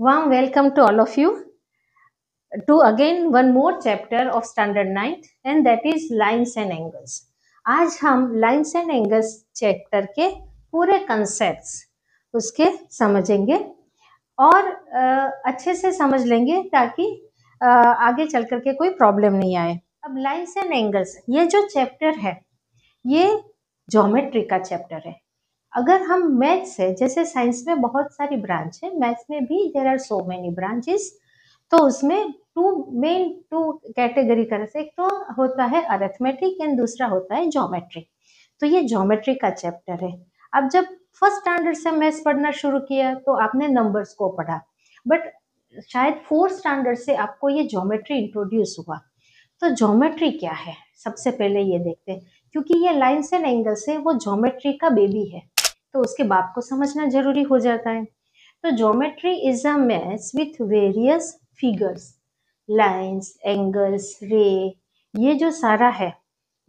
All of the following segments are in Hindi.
Warm welcome to all of you to again one more chapter of standard 9th and that is lines and angles. आज हम lines and angles चैप्टर के पूरे concepts उसके समझेंगे और अच्छे से समझ लेंगे ताकि आगे चल करके कोई प्रॉब्लम नहीं आए। अब लाइन्स एंड एंगल्स ये जो चैप्टर है ये ज्योमेट्री का चैप्टर है। अगर हम मैथ्स है, जैसे साइंस में बहुत सारी ब्रांच है, मैथ्स में भी there are so many branches, तो उसमें टू कैटेगरी कर से, एक तो होता है अरिथमेटिक एंड दूसरा होता है ज्योमेट्री। तो ये ज्योमेट्री का चैप्टर है। अब जब फर्स्ट स्टैंडर्ड से मैथ्स पढ़ना शुरू किया तो आपने नंबर्स को पढ़ा, बट शायद फोर्थ स्टैंडर्ड से आपको ये ज्योमेट्री इंट्रोड्यूस हुआ। तो ज्योमेट्री क्या है सबसे पहले ये देखते हैं, क्योंकि ये लाइन्स एंड एंगल्स है वो ज्योमेट्री का बेबी है, तो उसके बाप को समझना जरूरी हो जाता है। तो geometry is a maths with various figures, lines, angles, रे, ये जो सारा है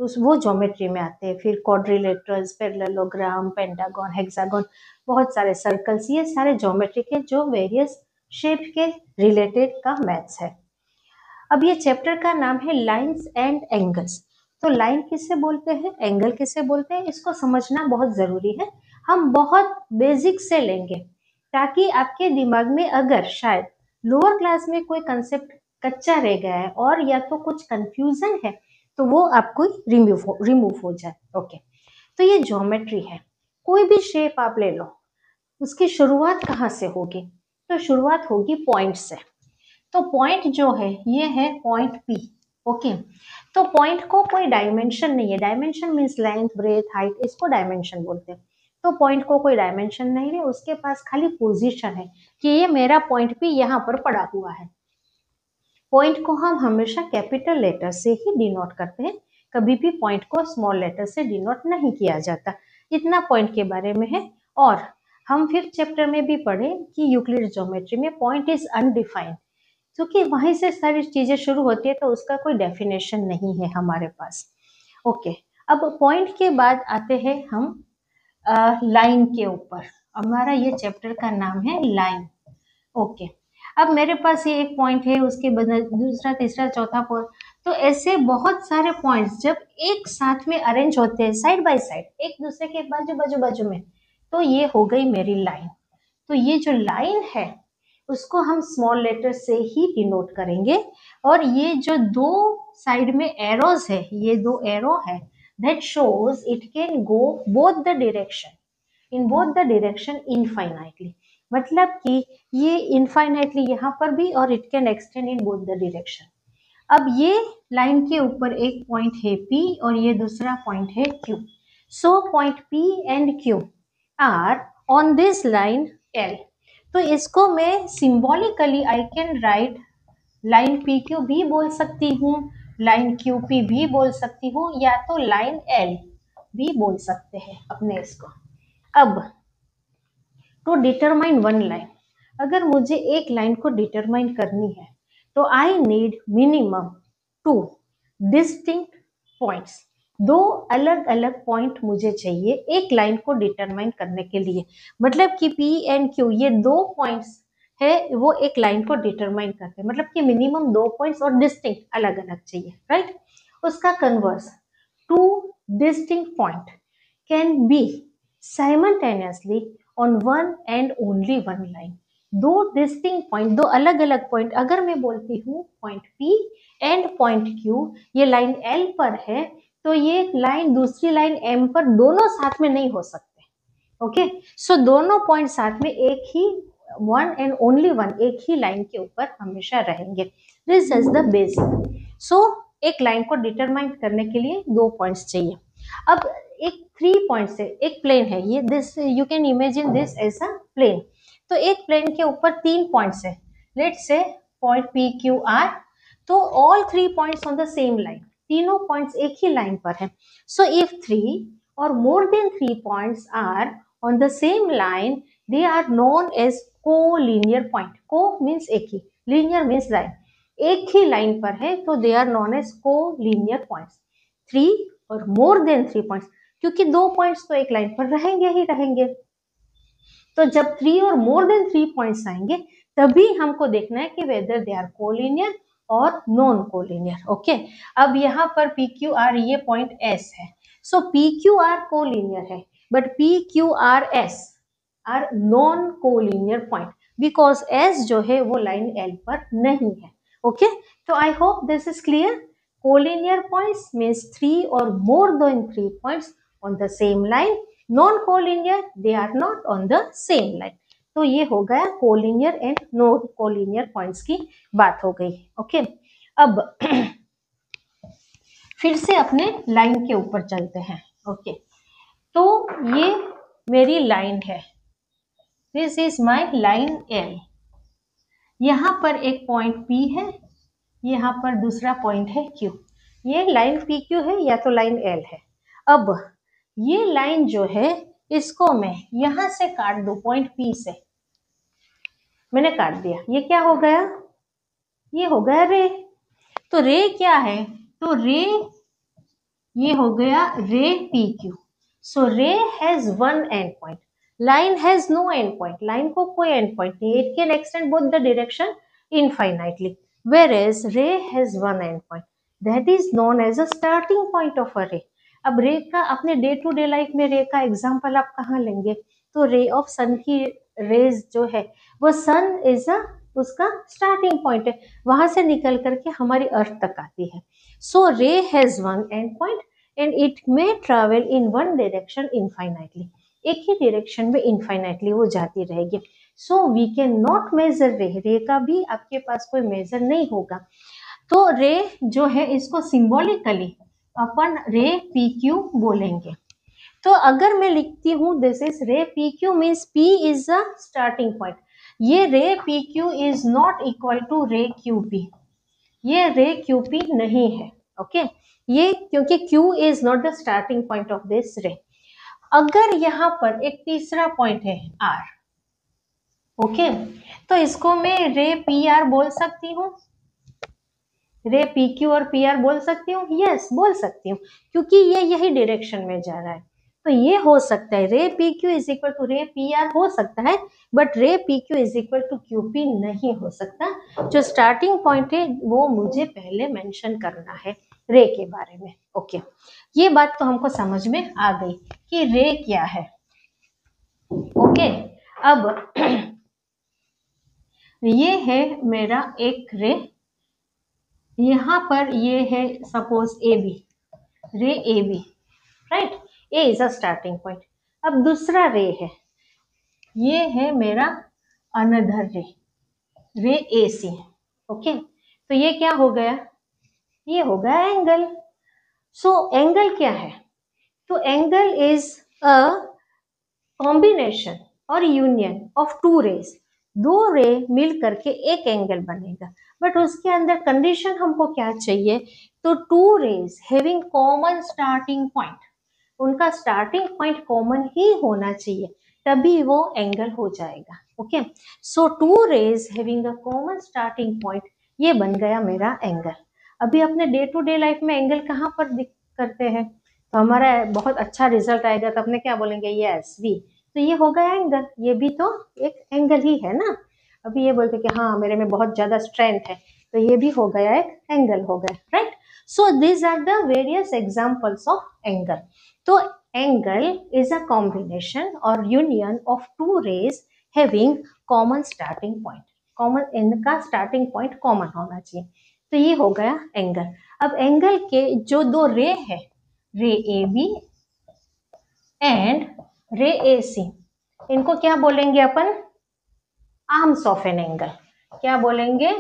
उस वो ज्योमेट्री में आते हैं। फिर क्वाड्रिलेटरल्स, पैरेललोग्राम, पेंटागन, हेक्सागन, बहुत सारे सर्कल्स, ये सारे ज्योमेट्री के जो वेरियस शेप के रिलेटेड का मैथ्स है। अब ये चैप्टर का नाम है लाइन्स एंड एंगल्स। तो लाइन किसे बोलते हैं, एंगल किसे बोलते हैं, इसको समझना बहुत जरूरी है। हम बहुत बेसिक से लेंगे ताकि आपके दिमाग में अगर शायद लोअर क्लास में कोई कंसेप्ट कच्चा रह गया है और या तो कुछ कंफ्यूजन है तो वो आपको रिमूव हो जाए। ओके, तो ये ज्योमेट्री है। कोई भी शेप आप ले लो, उसकी शुरुआत कहाँ से होगी? तो शुरुआत होगी पॉइंट से। तो पॉइंट जो है ये है पॉइंट पी। ओके, तो पॉइंट को कोई डायमेंशन नहीं है, dimension means length, breadth, height, इसको डायमेंशन बोलते हैं। तो पॉइंट को कोई डायमेंशन नहीं है, उसके पास खाली पोजीशन है कि ये मेरा पॉइंट पी यहाँ पर पड़ा हुआ है। पॉइंट को हम हमेशा कैपिटल लेटर से ही डिनोट करते हैं, कभी भी पॉइंट को स्मॉल लेटर से डिनोट नहीं किया जाता। इतना पॉइंट के बारे में है। और हम फिफ्थ चैप्टर में भी पढ़े कि यूक्लिड ज्योमेट्री में पॉइंट इज अनडिफाइंड, क्योंकि वहीं से सारी चीजें शुरू होती है, तो उसका कोई डेफिनेशन नहीं है हमारे पास। ओके, अब पॉइंट के बाद आते हैं हम लाइन के ऊपर। हमारा ये चैप्टर का नाम है लाइन। ओके, अब मेरे पास ये एक पॉइंट है, उसके बाद दूसरा, तीसरा, चौथा पॉइंट, तो ऐसे बहुत सारे पॉइंट्स जब एक साथ में अरेंज होते हैं साइड बाय साइड, एक दूसरे के बाजू में, तो ये हो गई मेरी लाइन। तो ये जो लाइन है उसको हम स्मॉल लेटर से ही डिनोट करेंगे। और ये जो दो साइड में एरोज है, ये दो एरो है, that shows it can go both the direction, in both the direction infinitely, मतलब कि ये इनफाइनाइटली यहाँ पर भी और it can extend in both the direction. अब ये लाइन के ऊपर एक पॉइंट है P और ये दूसरा पॉइंट है Q। So point P and Q are on this line L। तो इसको मैं symbolically I can write line PQ भी बोल सकती हूँ, लाइन QP भी बोल सकती हूँ, या तो लाइन L भी बोल सकते हैं अपने इसको। अब टू डिटरमाइन वन लाइन, अगर मुझे एक लाइन को डिटरमाइन करनी है तो I need minimum two distinct points. दो अलग अलग पॉइंट मुझे चाहिए एक लाइन को डिटरमाइन करने के लिए, मतलब कि P एंड Q ये दो पॉइंट्स है वो एक लाइन को डिटरमाइन करते हैं, मतलब कि मिनिमम दो पॉइंट्स और डिस्टिंक्ट अलग अलग चाहिए, राइट। उसका converse, two distinct point can be simultaneously on one and only one line. दो डिस्टिंक्ट पॉइंट, दो अलग अलग पॉइंट, अगर मैं बोलती हूँ point P and point Q ये लाइन L पर है, तो ये लाइन दूसरी लाइन M पर दोनों साथ में नहीं हो सकते। ओके, सो दोनों पॉइंट साथ में एक ही वन एंड ओनली वन एक ही लाइन के ऊपर हमेशा रहेंगे। This is the basic. So एक लाइन को डिटरमाइन करने के लिए दो पॉइंट्स चाहिए। अब एक 3 पॉइंट्स है, एक प्लेन है ये, this you can imagine this as a plane. तो एक प्लेन के ऊपर 3 पॉइंट्स है, let's say point P Q R, तो all 3 points on the same line, तीनों पॉइंट्स एक ही लाइन पर है। So if 3 or more than 3 points are on the same line, they are known as co-linear point. Co means एक ही, linear means line, एक ही लाइन पर है तो they are known as co-linear points. 3 or more than 3 points, क्योंकि दो पॉइंट्स तो एक लाइन पर रहेंगे ही रहेंगे, तो जब 3 और more than 3 पॉइंट्स आएंगे तभी हमको देखना है कि वेदर दे आर कोलिनियर और नॉन कोलिनियर। ओके, अब यहाँ पर पी क्यू आर ये पॉइंट एस है, सो पी क्यू आर कोलिनियर है, but P Q R S R non collinear point because S जो है वो लाइन एल पर नहीं है। ओके, तो I hope this is clear. Collinear points means 3 or more than 3 points on the same line. Non collinear they are not on the same line. तो ये हो गया collinear and non collinear points की बात हो गई। ओके, अब फिर से अपने लाइन के ऊपर चलते हैं। ओके, तो ये मेरी लाइन है, this is my line L. यहाँ पर एक पॉइंट P है, यहाँ पर दूसरा पॉइंट है Q। ये लाइन PQ है या तो लाइन L है। अब ये लाइन जो है इसको मैं यहाँ से काट दूं, पॉइंट P से मैंने काट दिया, ये क्या हो गया, ये हो गया रे। तो रे क्या है, तो रे ये हो गया रे PQ। So ray has one end point, line has no end point, line को कोई एंड पॉइंट नहीं, it can extend both the direction infinitely, whereas ray has one end point that is known as a starting point of a ray। अब रे का अपने डे टू डे लाइफ में रे का एग्जांपल आप कहाँ लेंगे, तो रे ऑफ सन की रेज जो है वो सन इज अ उसका स्टार्टिंग पॉइंट है, वहां से निकल करके हमारी अर्थ तक आती है। So ray has one end point and it may travel in one direction infinitely, एक ही डायरेक्शन में इनफाइनाइटली वो जाती रहेगी। So we can not measure ray, ray का भी आपके पास कोई मेजर नहीं होगा। तो रे जो है इसको सिंबॉलिकली अपन रे पी क्यू बोलेंगे। तो अगर मैं लिखती हूँ this is ray P Q means P is a starting point, ये ray P Q is not equal to ray Q P, ये रे क्यू पी नहीं है। ओके, ये क्योंकि Q is not the starting point of this रे। अगर यहाँ पर एक तीसरा पॉइंट है R, ओके, तो इसको मैं रे पी आर बोल सकती हूँ, रे पी क्यू और पी आर बोल सकती हूँ, यस बोल सकती हूँ, क्योंकि ये यही डायरेक्शन में जा रहा है। तो ये हो सकता है ray P Q is equal to ray P R हो सकता है, but ray P Q is equal to Q P नहीं हो सकता। जो स्टार्टिंग पॉइंट है वो मुझे पहले मेंशन करना है रे के बारे में। ओके, ये बात तो हमको समझ में आ गई कि रे क्या है। ओके, अब ये है मेरा एक रे, यहाँ पर ये है suppose A B, ray A B, right, A is a starting point. अब दूसरा रे है, ये है मेरा अनदर रे, रे ए सी। ओके, तो ये क्या हो गया, ये हो गया एंगल। सो एंगल क्या है, तो angle is a combination or union of two raise, दो रे मिल करके एक एंगल बनेगा। बट उसके अंदर कंडीशन हमको क्या चाहिए, तो two rays having common starting point, उनका स्टार्टिंग पॉइंट कॉमन ही होना चाहिए, तभी वो एंगल हो जाएगा। Okay, so two rays having a common starting point, ये बन गया मेरा एंगल। अभी अपने डे टू डे लाइफ में एंगल कहाँ पर करते हैं, तो हमारा बहुत अच्छा रिजल्ट आएगा, तो अपने क्या बोलेंगे, यस वी, तो ये हो गया एंगल, ये भी तो एक एंगल ही है ना। अभी ये बोलते कि हाँ मेरे में बहुत ज्यादा स्ट्रेंथ है, तो ये भी हो गया एक एंगल हो गया, right. So this are the various examples of angle. तो angle is a combination or union of two rays having common starting point, common, इनका स्टार्टिंग पॉइंट कॉमन होना चाहिए, तो ये हो गया एंगल। अब एंगल के जो दो रे है, रे ए बी एंड रे ए सी, इनको क्या बोलेंगे अपन, आर्म्स ऑफ एन एंगल। क्या बोलेंगे,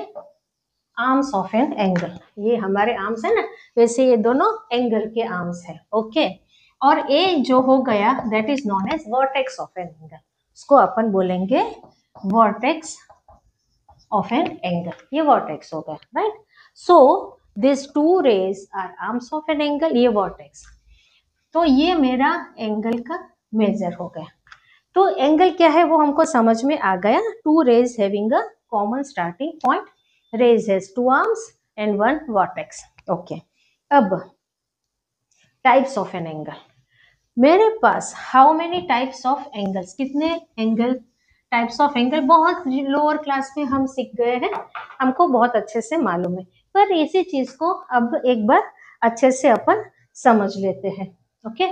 आर्म्स ऑफ एन एंगल। ये हमारे आर्म्स है ना, वैसे ये दोनों एंगल के आर्म्स है। ओके, और ए जो हो गया that is known as vertex of an angle, उसको अपन बोलेंगे वर्टेक्स ऑफ एन एंगल, ये वर्टेक्स हो गया, right. So this two rays are arms of an angle, ये वर्टेक्स। तो ये मेरा एंगल का मेजर हो गया। तो एंगल क्या है वो हमको समझ में आ गया, two rays having a common starting point, rays has two arms and one vertex. Okay, अब टाइप्स ऑफ एन एंगल, मेरे पास how many types of angles, कितने एंगल टाइप्स ऑफ एंगल बहुत लोअर क्लास में हम सीख गए हैं, हमको बहुत अच्छे से मालूम है, पर इसी चीज को अब एक बार अच्छे से अपन समझ लेते हैं। ओके,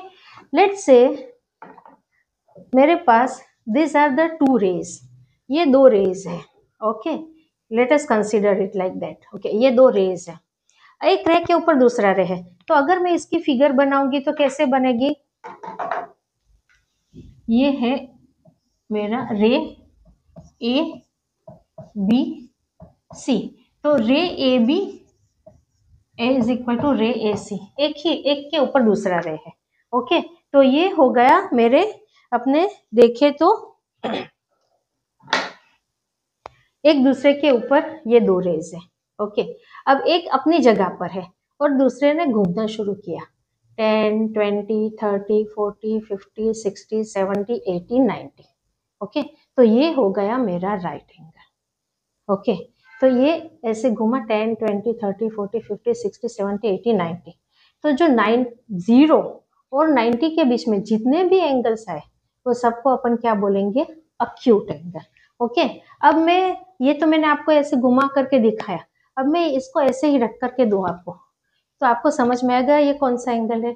लेट्स से मेरे पास this are the two rays, ये दो रेज है। Okay, let us consider it like that. Okay, ये दो रेज है, एक रे के ऊपर दूसरा रे है, तो अगर मैं इसकी फिगर बनाऊंगी तो कैसे बनेगी? ये है मेरा रे ए बी सी, तो ray A B is equal to ray A सी, एक के ऊपर दूसरा रे है। ओके, तो ये हो गया मेरे अपने देखे तो एक दूसरे के ऊपर ये दो रेज है। ओके, अब एक अपनी जगह पर है और दूसरे ने घूमना शुरू किया, 10, 20, 30, 40, 50, 60, 70, 80, 90। ओके, तो ये हो गया मेरा राइट एंगल। ओके, तो ये ऐसे घुमा 10, 20, 30, 40, 50, 60, 70, 80, 90। तो जो 0 और 90 के बीच में जितने भी एंगल्स आए वो सबको अपन क्या बोलेंगे? Acute angle. ओके, अब मैं ये तो मैंने आपको ऐसे घुमा करके दिखाया, अब मैं इसको ऐसे ही रख करके दूं आपको, तो आपको समझ में आएगा ये कौन सा एंगल है?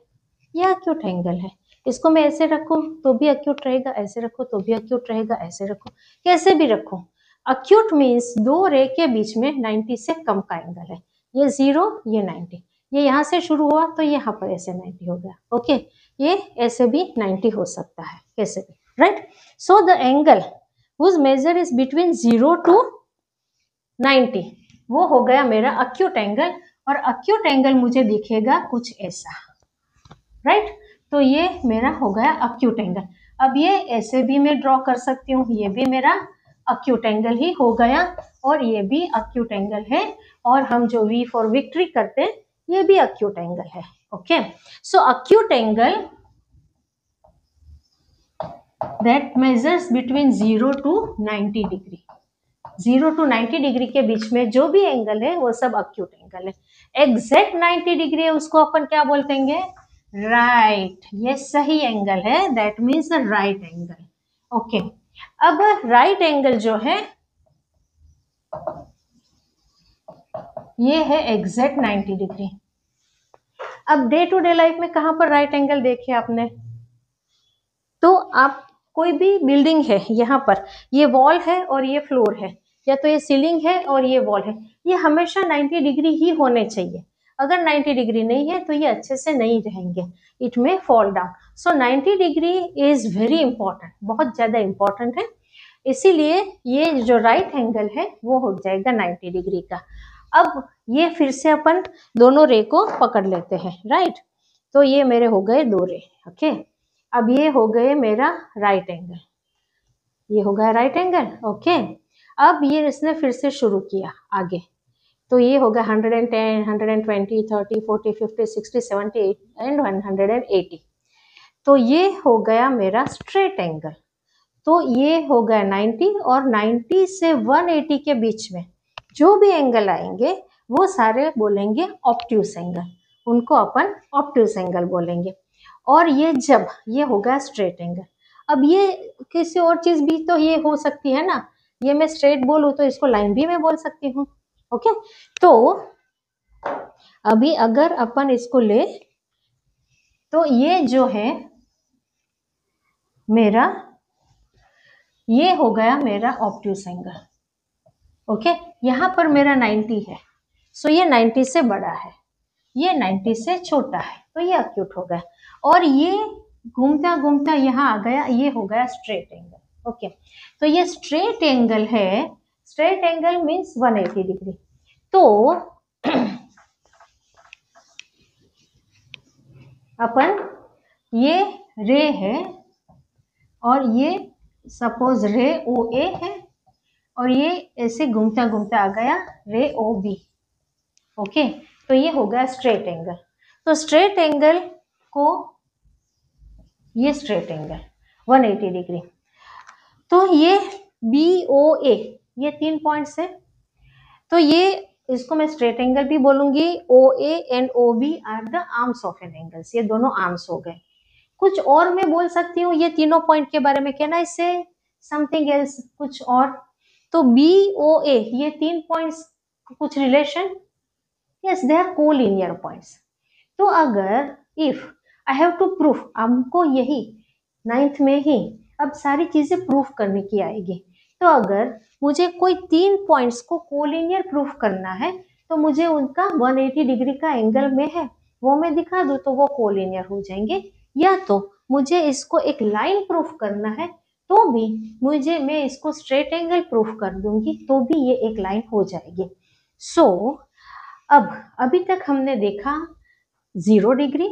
ये अक्यूट एंगल है। इसको मैं ऐसे रखूं तो भी अक्यूट रहेगा, ऐसे रखो तो भी अक्यूट रहेगा, ऐसे रखो, कैसे भी रखो। अक्यूट मीन्स दो रे के बीच में 90 से कम का एंगल है, ये 0, ये 90, ये यहाँ से शुरू हुआ तो यहाँ पर ऐसे 90 हो गया। ओके, ये ऐसे भी 90 हो सकता है, कैसे भी, right? So the angle whose measure is between 0 to 90, वो हो गया मेरा अक्यूट एंगल, और अक्यूट एंगल मुझे दिखेगा कुछ ऐसा, राइट? तो ये मेरा हो गया अक्यूट एंगल। अब ये ऐसे भी मैं ड्रॉ कर सकती हूँ, ये भी मेरा अक्यूट एंगल ही हो गया, और ये भी अक्यूट एंगल है, और हम जो V फॉर विक्ट्री करते हैं ये भी अक्यूट एंगल है। Okay, so acute angle that measures between 0 to 90 degree, 0 to 90 degree के बीच में जो भी एंगल है वो सब अक्यूट एंगल है। एग्जैक्ट 90 डिग्री है उसको अपन क्या बोलते हैं? राइट, ये सही एंगल है, that means the right angle. Okay, अब राइट एंगल जो है ये है एग्जैक्ट 90 डिग्री। अब डे टू डे लाइफ में कहां पर राइट एंगल देखे आपने? तो आप कोई भी बिल्डिंग है, यहाँ पर ये वॉल है और ये फ्लोर है, या तो ये सीलिंग है और ये वॉल है, ये हमेशा 90 डिग्री ही होने चाहिए। अगर 90 डिग्री नहीं है तो ये अच्छे से नहीं रहेंगे, इट में fall down. So 90 degree is very important, बहुत ज्यादा इंपॉर्टेंट है, इसीलिए ये जो राइट एंगल है वो हो जाएगा 90 डिग्री का। अब ये फिर से अपन दोनों रे को पकड़ लेते हैं, राइट? तो ये मेरे हो गए दो रे। ओके, अब ये हो गए मेरा राइट एंगल, ये हो गया राइट एंगल। ओके, अब ये इसने फिर से शुरू किया आगे, तो ये हो गया 110, 120, 30, 40, 50, 60, 70 एंड 180। तो ये हो गया मेरा स्ट्रेट एंगल। तो ये हो गया 90, और 90 से 180 के बीच में जो भी एंगल आएंगे वो सारे बोलेंगे ऑब्ट्यूस एंगल, उनको अपन ऑब्ट्यूस एंगल बोलेंगे। और ये जब ये हो गया स्ट्रेट एंगल, अब ये किसी और चीज भी तो ये हो सकती है ना, ये मैं स्ट्रेट बोलूं तो इसको लाइन भी मैं बोल सकती हूँ। ओके, तो अभी अगर अपन इसको ले तो ये जो है मेरा, ये हो गया मेरा ऑब्ट्यूस एंगल। ओके, यहाँ पर मेरा 90 है, सो ये 90 से बड़ा है, ये 90 से छोटा है, तो ये अक्यूट हो गया, और ये घूमता घूमता यहाँ आ गया, ये हो गया स्ट्रेट एंगल। ओके, तो ये स्ट्रेट एंगल है, स्ट्रेट एंगल मीन्स 180 डिग्री। तो अपन ये रे है और ये सपोज रे ओ ए है, और ये ऐसे घूमता घूमता आ गया रे ओ बी। ओके, तो ये हो गया स्ट्रेट एंगल। तो स्ट्रेट एंगल को, ये स्ट्रेट एंगल 180 डिग्री, तो ये बी ओ ए, ये 3 पॉइंट्स है, तो ये इसको मैं स्ट्रेट एंगल भी बोलूंगी। O A and O B are the arms of an angles, ये दोनों आर्म्स हो गए। कुछ और मैं बोल सकती हूँ ये तीनों पॉइंट के बारे में, कहना इससे समथिंग एल्स, कुछ और। तो BOA ये 3 पॉइंट्स कुछ relation, yes they are collinear points. तो अगर if I have to proof, हमको यही 9th में ही अब सारी चीजें प्रूफ करने की आएगी। तो अगर मुझे कोई 3 पॉइंट्स को कोलिनियर प्रूफ करना है तो मुझे उनका 180 डिग्री का एंगल में है वो मैं दिखा दूं तो वो कोलिनियर हो जाएंगे, या तो मुझे इसको एक लाइन प्रूफ करना है तो भी मैं इसको स्ट्रेट एंगल प्रूफ कर दूंगी तो भी ये एक लाइन हो जाएगी। सो अब अभी तक हमने देखा 0 degree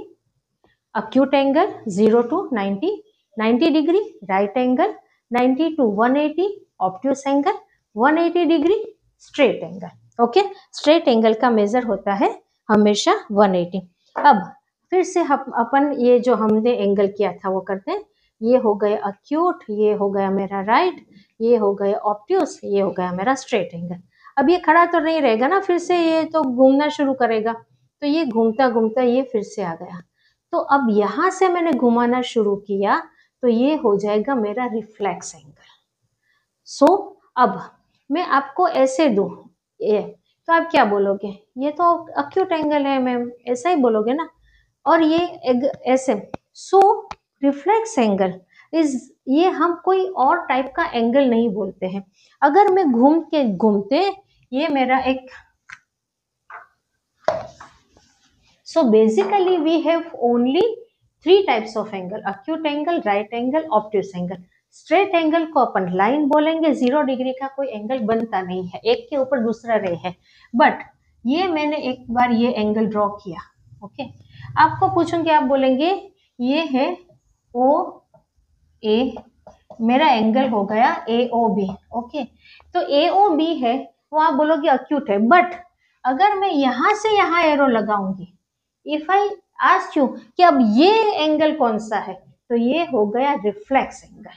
acute angle 0 to 90, 90 degree right angle, 90 to 180 obtuse angle, 180 degree straight angle. Okay, straight angle का मेजर होता है हमेशा 180। अब फिर से हम अपन ये जो हमने एंगल किया था वो करते हैं। ये हो गया acute, ये हो गया मेरा राइट, ये हो गया obtuse, ये हो गया मेरा स्ट्रेट एंगल। अब ये खड़ा तो नहीं रहेगा ना, फिर से ये तो घूमना शुरू करेगा, तो ये घूमता घूमता ये फिर से आ गया। तो अब यहां से मैंने घुमाना शुरू किया तो ये हो जाएगा मेरा रिफ्लेक्स एंगल। सो अब मैं आपको ऐसे दूं ये, तो आप क्या बोलोगे, ये तो अक्यूट एंगल है मैम, ऐसा ही बोलोगे ना। और ये ऐसे, सो रिफ्लेक्स एंगल इज, ये हम कोई और टाइप का एंगल नहीं बोलते हैं। अगर मैं घूमते ये मेरा एक, so basically we have only 3 types of angle, acute angle, right angle, obtuse angle। Straight angle को अपन लाइन बोलेंगे, 0 डिग्री का कोई एंगल बनता नहीं है, एक के ऊपर दूसरा रे है। बट ये मैंने एक बार ये एंगल ड्रॉ किया, ओके। आपको पूछूंगी, आप बोलेंगे ये है OA, मेरा एंगल हो गया AOB, ओके। तो AOB है वो आप बोलोगे अक्यूट है, बट अगर मैं यहां से यहां एरो लगाऊंगी, इफ आई आस्क यू कि अब ये एंगल कौन सा है, तो ये हो गया रिफ्लेक्स एंगल।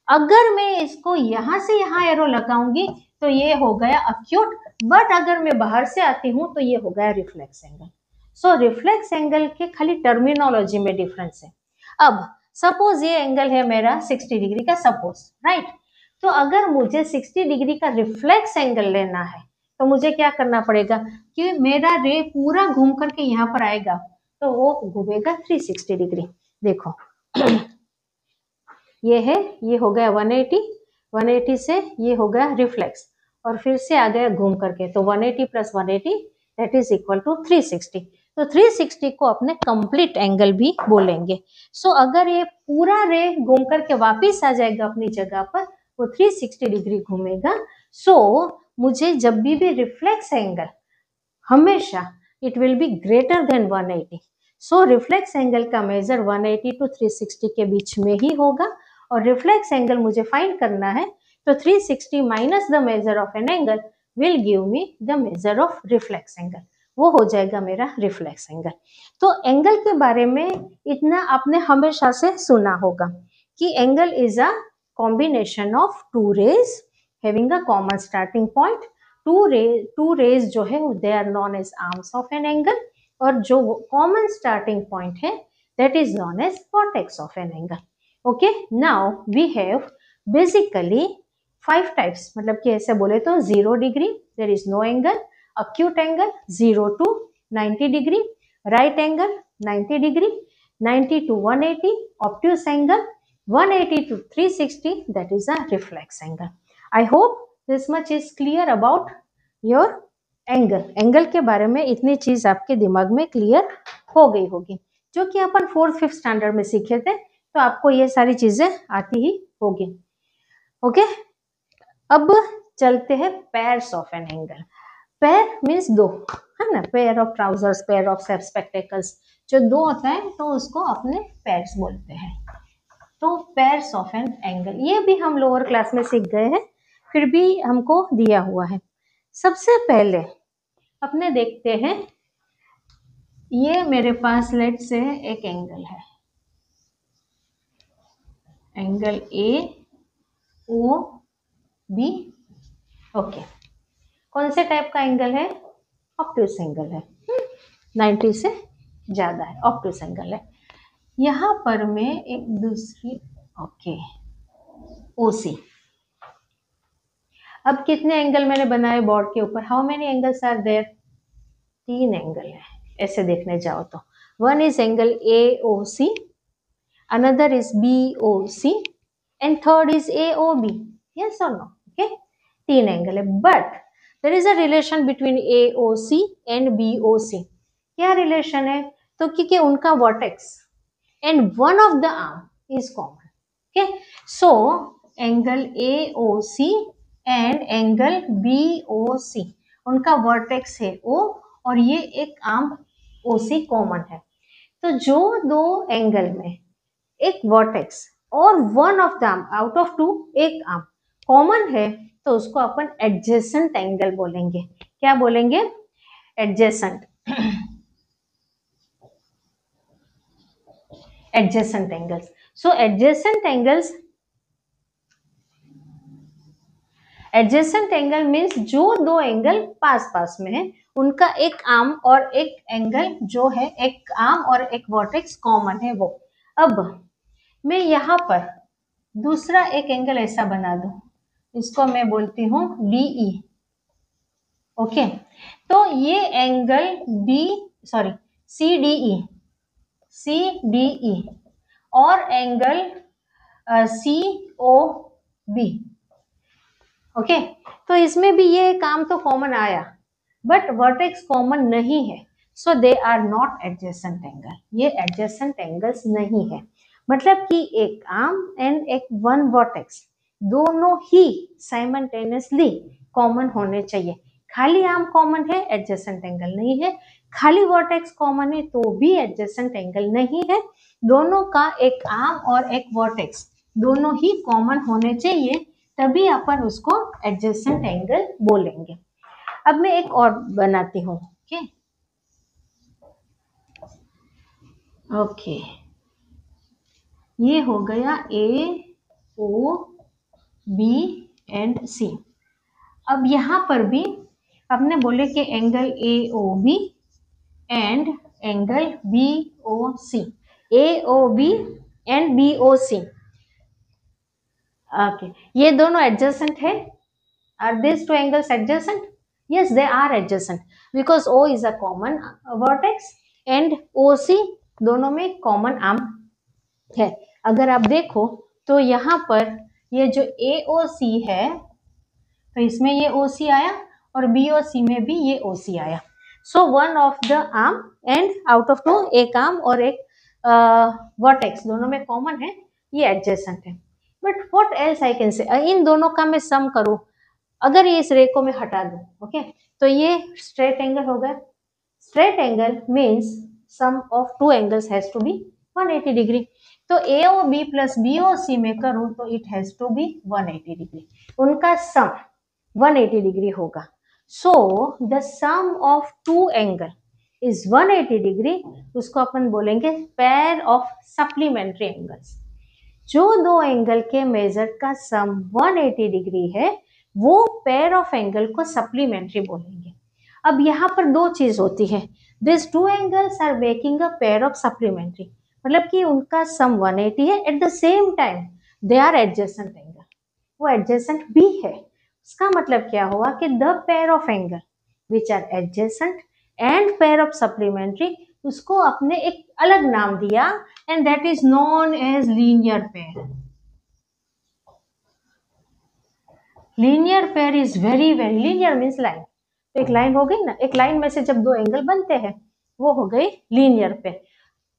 अगर मैं इसको यहां से यहां एरो लगाऊंगी तो ये हो गया अक्यूट, बट अगर मैं बाहर से आती हूं तो ये हो गया रिफ्लेक्स एंगल। सो रिफ्लेक्स एंगल के खाली टर्मिनोलॉजी में डिफरेंस है। अब सपोज ये एंगल है मेरा 60 डिग्री का, सपोज, राइट। तो अगर मुझे 60 डिग्री का रिफ्लेक्स एंगल लेना है तो मुझे क्या करना पड़ेगा कि मेरा रे पूरा घूम करके यहाँ पर आएगा तो वो घूमेगा 360 डिग्री। देखो ये है, ये हो गया 180, 180 से ये हो गया रिफ्लेक्स और फिर से आ गया घूम करके, तो 180 plus 180 that is equal to 360। तो 360 को अपने कंप्लीट एंगल भी बोलेंगे। सो अगर ये पूरा रे घूम करके वापिस आ जाएगा अपनी जगह पर, वो 360 डिग्री घूमेगा। सो मुझे जब भी रिफ्लेक्स एंगल हमेशा it will be greater than 180। So reflex angle का मेजर 180 टू 360 के बीच में ही होगा, और रिफ्लेक्स एंगल मुझे फाइंड करना है तो 360 minus the measure of an angle will give me the measure of reflex angle, वो हो जाएगा मेरा रिफ्लेक्स एंगल। तो एंगल के बारे में इतना आपने हमेशा से सुना होगा कि angle is a combination of two rays having a common starting point। Two rays जो है they are known as arms of an angle, और जो common starting point है that is known as vertex of an angle। okay, now we have basically 5 types, मतलब कि ऐसे बोले तो 0 degree there is no angle, acute angle 0 to 90 degree, right angle 90 degree, 90 to 180 obtuse angle, 180 to 360 that is a reflex angle। I hope this much is clear about your angle। Angle के बारे में इतनी चीज आपके दिमाग में क्लियर हो गई होगी, जो कि अपन 4th 5th स्टैंडर्ड में सीखे थे, तो आपको ये सारी चीजें आती ही होगी। ओके, अब चलते हैं pairs of an angle. Pair means दो, है ना, pair of trousers, pair of spectacles, जो दो होता है तो उसको अपने पेयर्स बोलते हैं। तो पेयर्स ऑफ एन एंगल ये भी हम लोअर क्लास में सीख गए हैं, फिर भी हमको दिया हुआ है। सबसे पहले अपने देखते हैं, ये मेरे पास लेट से एक एंगल है, एंगल AOB, ओके। कौन से टाइप का एंगल है, ऑब्ट्यूस एंगल है, 90 से ज्यादा है, ऑब्ट्यूस एंगल है। यहाँ पर मैं एक दूसरी, ओके, OC, अब कितने एंगल मैंने बनाए बोर्ड के ऊपर? How many angles are there? 3 angle है ऐसे देखने जाओ तो। One is angle AOC, another is BOC and third is AOB. Yes or no? Okay, 3 angle है, but there is a relation between AOC and BOC. क्या रिलेशन है? तो क्योंकि उनका vertex and one of the arm is common. Okay, so angle AOC and angle BOC, उनका वर्टेक्स है O और ये एक आर्म OC कॉमन है. तो जो दो एंगल में एक वर्टेक्स और one of the arm out of two एक आर्म कॉमन है तो उसको अपन एडजेसेंट एंगल बोलेंगे. क्या बोलेंगे? Adjacent. Adjacent angles. So adjacent angles, adjacent angle means जो दो एंगल पास पास में है उनका एक आर्म और एक एंगल जो है, एक आर्म और एक वर्टेक्स कॉमन है वो. अब मैं यहाँ पर दूसरा एक एंगल ऐसा बना दूं, इसको मैं बोलती हूँ DE. ओके, तो ये एंगल CDE और एंगल COB. ओके, तो इसमें भी ये काम तो कॉमन आया बट वर्टेक्स कॉमन नहीं है, so they are not adjacent angle. ये एडजेसेंट एंगल्स नहीं है. मतलब कि एक आर्म एंड एक वन वर्टेक्स दोनों ही साइमल्टेनियसली कॉमन होने चाहिए. खाली आर्म कॉमन है, एडजेसेंट एंगल नहीं है. खाली वर्टेक्स कॉमन है तो भी एडजेसेंट एंगल नहीं है. दोनों का एक आर्म और एक वर्टेक्स दोनों ही कॉमन होने चाहिए, तभी अपन उसको एडजेसेंट एंगल बोलेंगे. अब मैं एक और बनाती हूँ. ओके, ये हो गया AOB एंड C. अब यहाँ पर भी आपने बोले कि angle AOB and angle BOC, AOB and BOC. Okay, ये दोनों एडजेसेंट है. Are these two angles adjacent? Yes, they are adjacent because O is a common vertex and OC दोनों में कॉमन आर्म है. अगर आप देखो तो यहाँ पर ये जो AOC है तो इसमें ये OC आया और BOC में भी ये OC आया. So one of the arm and out of two एक आर्म और एक वर्टेक्स दोनों में कॉमन है, ये एडजेसेंट है. But what else I can say? इन दोनों का मैं सम करूं, अगर ये इस रेखा में हटा दूं, ओके, तो ये स्ट्रेट एंगल हो गया. Straight angle means sum of two angles has to be 180 degree. तो AOB प्लस BOC में करूं तो it has to be 180 degree. उनका सम 180 डिग्री होगा. So the sum of two angle is 180 degree. उसको अपन बोलेंगे पेयर ऑफ सप्लीमेंट्री एंगल्स. जो दो एंगल के मेजर का सम 180 डिग्री है वो पेयर ऑफ एंगल को सप्लीमेंट्री बोलेंगे. अब यहाँ पर दो चीज होती है. This two angles are making a pair of supplementary, मतलब कि उनका सम 180 है, at the same time they are adjacent angle, वो एडजेसेंट भी है. उसका मतलब क्या हुआ कि the pair of angle which are adjacent and pair of supplementary, उसको अपने एक अलग नाम दिया and that is known as linear pair. Linear pair is very very, linear means line. तो एक लाइन हो गई ना, एक लाइन में से जब दो एंगल बनते हैं वो हो गई लीनियर पेयर.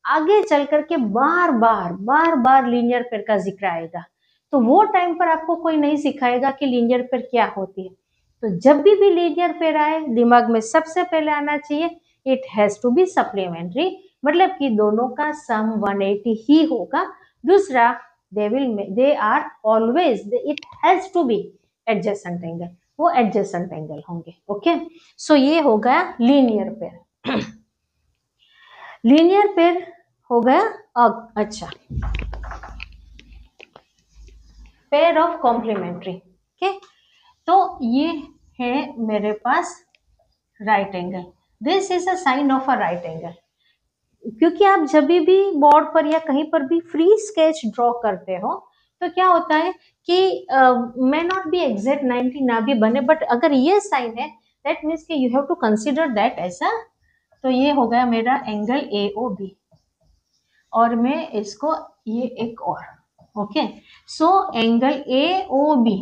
आगे चल करके बार बार लीनियर पेयर का जिक्र आएगा, तो वो टाइम पर आपको कोई नहीं सिखाएगा कि लीनियर पेयर क्या होती है. तो जब भी लीनियर पेयर आए दिमाग में सबसे पहले आना चाहिए it has to be supplementary, मतलब कि दोनों का सम 180 ही होगा. दूसरा they are always, it has to be adjacent angle, वो एडजेसेंट एंगल होंगे. ओके, सो ये हो गया लीनियर पेयर. लीनियर पेयर हो गया. अच्छा, पेयर ऑफ कॉम्प्लीमेंट्री. ओके, तो ये है मेरे पास right angle. This is a sign of a right angle. क्योंकि आप जब भी बोर्ड पर या कहीं पर भी फ्री स्केच ड्रॉ करते हो तो क्या होता है कि मे नॉट बी एग्जैक्ट 90 ना भी बने, बट अगर ये साइन है दैट मीन्स कि you have to consider that ऐसा। तो ये हो गया मेरा एंगल AOB, और मैं इसको ये एक और, okay. So angle AOB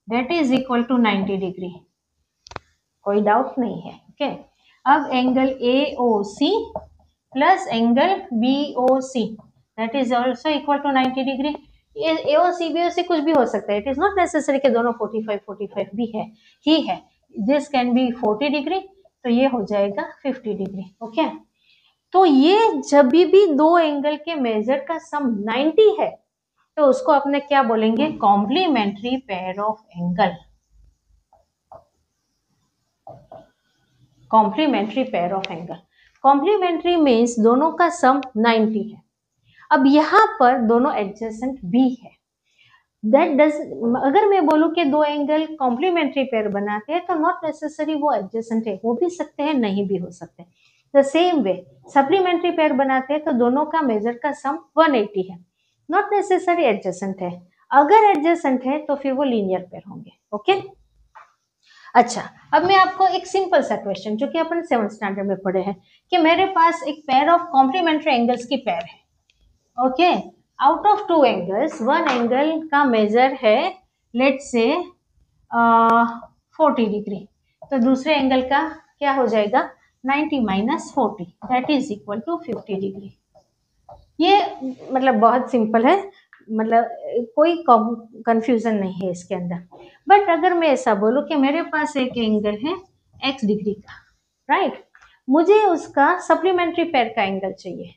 that is equal to 90 degree, कोई डाउट नहीं है, ओके। अब angle AOC plus angle BOC that is also equal to 90 degree. AOC BOC कुछ भी हो सकता है, इट इज नॉट नेसेसरी कि दोनों 45 भी है ही है, दिस कैन बी 40 डिग्री, तो ये हो जाएगा 50 डिग्री, ओके। तो ये जब भी दो एंगल के मेजर का सम 90 है तो उसको अपने क्या बोलेंगे, complementary pair of angle, complementary pair of angle. Complementary means दोनों का सम 90 है। अब यहाँ पर दोनों एडजेसेंट भी है, दैट डज, अगर मैं बोलूं कि दो एंगल कॉम्प्लीमेंट्री पेयर बनाते हैं तो नॉट नेसेसरी वो एडजेसेंट है, हो भी सकते हैं नहीं भी हो सकते। The same way supplementary pair बनाते हैं तो दोनों का मेजर का सम 180 है, नॉट नेसेसरी एडजेसेंट है। अगर एडजेसेंट है तो फिर वो लीनियर पेयर होंगे, ओके। अच्छा, अब मैं आपको एक सिंपल सा क्वेश्चन जो कि अपन 7th स्टैंडर्ड में पढ़े हैं कि मेरे पास एक पेयर ऑफ कॉम्प्लीमेंट्री एंगल्स की पेयर है, okay. Out of two angles, one angle का मेजर है लेट्स से 40 डिग्री, तो दूसरे एंगल का क्या हो जाएगा 90 minus 40 that is equal to 50 degree. ये मतलब बहुत सिंपल है, मतलब कोई कंफ्यूजन नहीं है इसके अंदर। बट अगर मैं ऐसा बोलूं कि मेरे पास एक एंगल है x डिग्री का, राइट, मुझे उसका सप्लीमेंट्री पेयर का एंगल चाहिए,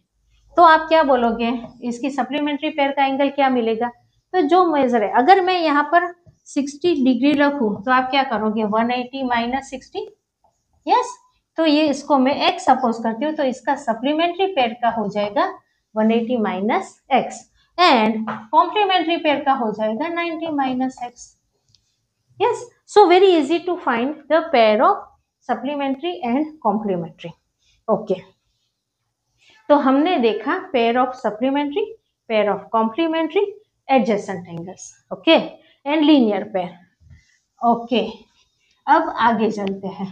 तो आप क्या बोलोगे, इसकी सप्लीमेंट्री पेयर का एंगल क्या मिलेगा। तो जो मेजर है, अगर मैं यहाँ पर 60 डिग्री रखूं तो आप क्या करोगे 180 माइनस 60, यस। तो ये इसको मैं x सपोज करती हूँ, तो इसका सप्लीमेंट्री पेयर का हो जाएगा 180 minus x and complementary pair का हो जाएगा 90 minus x, yes. So very easy to find the pair of supplementary and complementary, okay. तो हमने देखा pair of supplementary, pair of complementary, adjacent angles, okay, and linear pair, okay. अब आगे चलते हैं।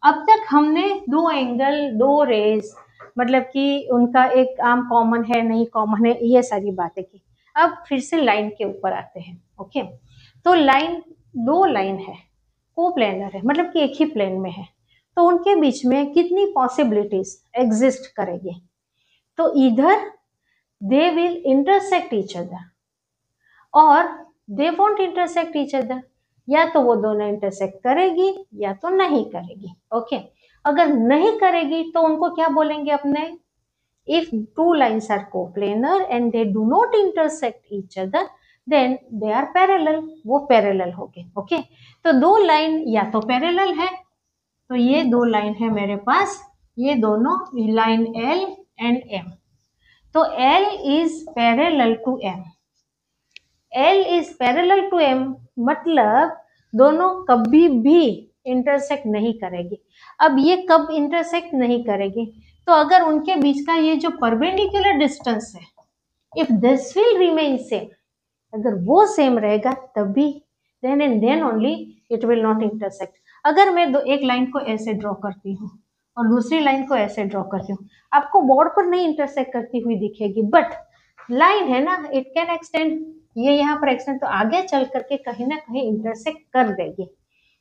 अब तक हमने दो एंगल, दो रेज, मतलब कि उनका एक आर्म कॉमन है नहीं कॉमन है, ये सारी बातें की। अब फिर से लाइन के ऊपर आते हैं, ओके। तो लाइन, दो लाइन है, कोप्लेनर है, मतलब कि एक ही प्लेन में है, तो उनके बीच में कितनी पॉसिबिलिटीज एग्जिस्ट करेगी। तो इधर they will intersect each other और they won't intersect each other, या तो वो दोनों इंटरसेक्ट करेगी या तो नहीं करेगी, ओके। अगर नहीं करेगी तो उनको क्या बोलेंगे अपने, if two lines are coplanar and they do not intersect each other then they are parallel, वो पैरेलल हो गए, ओके। तो दो लाइन या तो पैरेलल है, तो ये दो लाइन है मेरे पास, ये दोनों लाइन L एंड M, तो L is parallel to M, L is parallel to M, मतलब दोनों कभी भी इंटरसेक्ट नहीं करेगी। अब ये कब इंटरसेक्ट नहीं करेगी, तो अगर उनके बीच का ये जो परपेंडिकुलर डिस्टेंस है, if this will remain same, अगर वो सेम रहेगा तभी, then and then only it will not intersect. अगर मैं एक लाइन को ऐसे ड्रॉ करती हूँ और दूसरी लाइन को ऐसे ड्रॉ करती हूँ, आपको बोर्ड पर नहीं इंटरसेक्ट करती हुई दिखेगी, बट लाइन है ना, इट कैन एक्सटेंड, ये यहाँ पर एक्सटेंड, तो आगे चल करके कहीं ना कहीं इंटरसेक्ट कर देगी।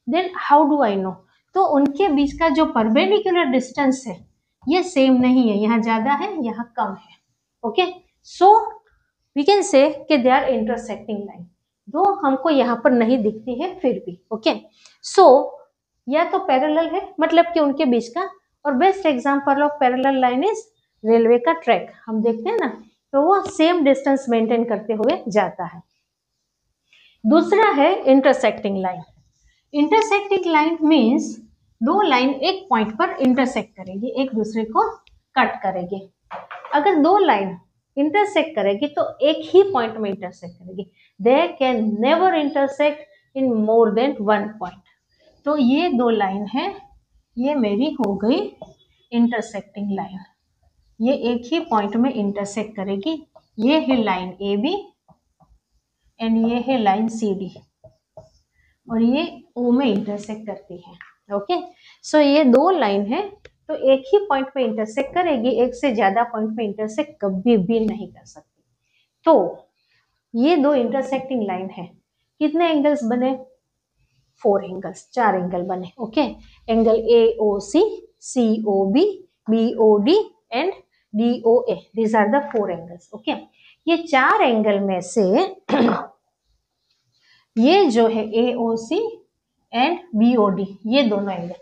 Then how do I know, तो उनके बीच का जो परपेंडिकुलर डिस्टेंस है ये सेम नहीं है, यहाँ ज्यादा है यहाँ कम है, okay. So we can say कि दे आर इंटरसेक्टिंग लाइन, दो हमको यहाँ पर नहीं दिखती है फिर भी, ओके। सो या तो पैरेलल है, मतलब कि उनके बीच का, और best example of parallel line is railway का ट्रैक, हम देखते हैं ना, तो वो सेम डिस्टेंस मेंटेन करते हुए जाता है। दूसरा है intersecting line. Intersecting line means दो लाइन एक पॉइंट पर इंटरसेक्ट करेगी, एक दूसरे को कट करेगी। अगर दो लाइन इंटरसेक्ट करेगी तो एक ही पॉइंट में इंटरसेक्ट करेगी, they can never intersect in more than one point. तो ये दो लाइन है, ये मेरी हो गई इंटरसेक्टिंग लाइन, ये एक ही पॉइंट में इंटरसेक्ट करेगी, ये है लाइन AB एंड ये है लाइन सी डी और ये ओ में इंटरसेक्ट करती है। ओके, सो ये दो लाइन है तो एक ही पॉइंट पे इंटरसेक्ट करेगी, एक से ज्यादा पॉइंट पे इंटरसेक्ट कभी भी नहीं कर सकती। तो ये दो इंटरसेक्टिंग लाइन है, कितने एंगल्स बने? 4 एंगल्स, 4 एंगल बने। Okay, angle A O C, C O B, B O D and D O A, these are the 4 angles. Okay, ये 4 एंगल में से ये जो है A O C and B O D, ये दोनों angle,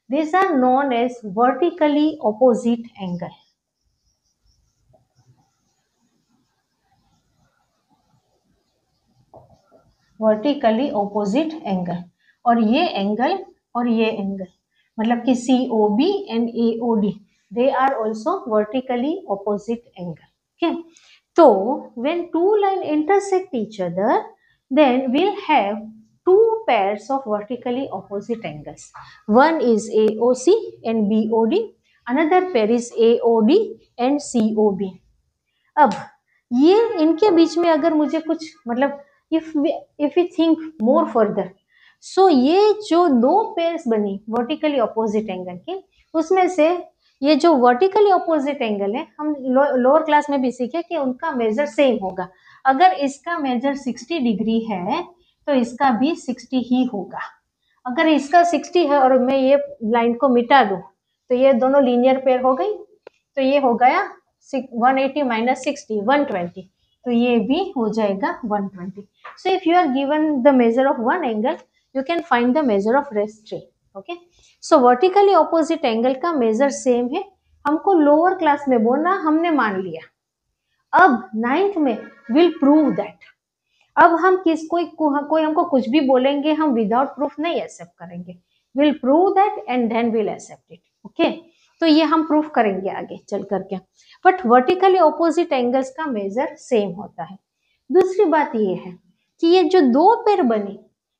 these are known as vertically opposite angle. Vertically opposite angle, और ये एंगल और ये एंगल मतलब कि C O B and A O D, they are also vertically opposite angle. Okay, तो when two line intersect each other, then we'll have two pairs of vertically opposite angles. One is AOC and BOD, another pair is AOD and COB. अब ये इनके बीच में अगर मुझे कुछ मतलब if we think more further, so ये जो दो पेयर्स बनी वर्टिकली ऑपोजिट एंगल की, उसमें से ये जो वर्टिकली ऑपोजिट एंगल है, हम लोअर क्लास में भी सीखे कि उनका मेजर सेम होगा। अगर इसका मेजर 60 डिग्री है तो इसका भी 60 ही होगा। अगर इसका 60 है और मैं ये लाइन को मिटा दूं तो ये दोनों लीनियर पेयर हो गई, तो ये हो गया 180 माइनस 60 120, तो ये भी हो जाएगा 120। So if you are given the measure of one angle, you can find the measure of rest 3। Okay, so vertically opposite angle का मेजर सेम है, हमको लोअर क्लास में बोलना, हमने मान लिया। अब 9th में विल प्रूव दैट। अब हम कोई हमको कुछ भी बोलेंगे, हम विदाउट प्रूफ नहीं एक्सेप्ट करेंगे, will prove that and then will accept it. Okay, तो ये हम प्रूफ करेंगे आगे चल करके, बट वर्टिकली ऑपोजिट एंगल्स का मेजर सेम होता है। दूसरी बात ये है कि ये जो दो पेयर बनी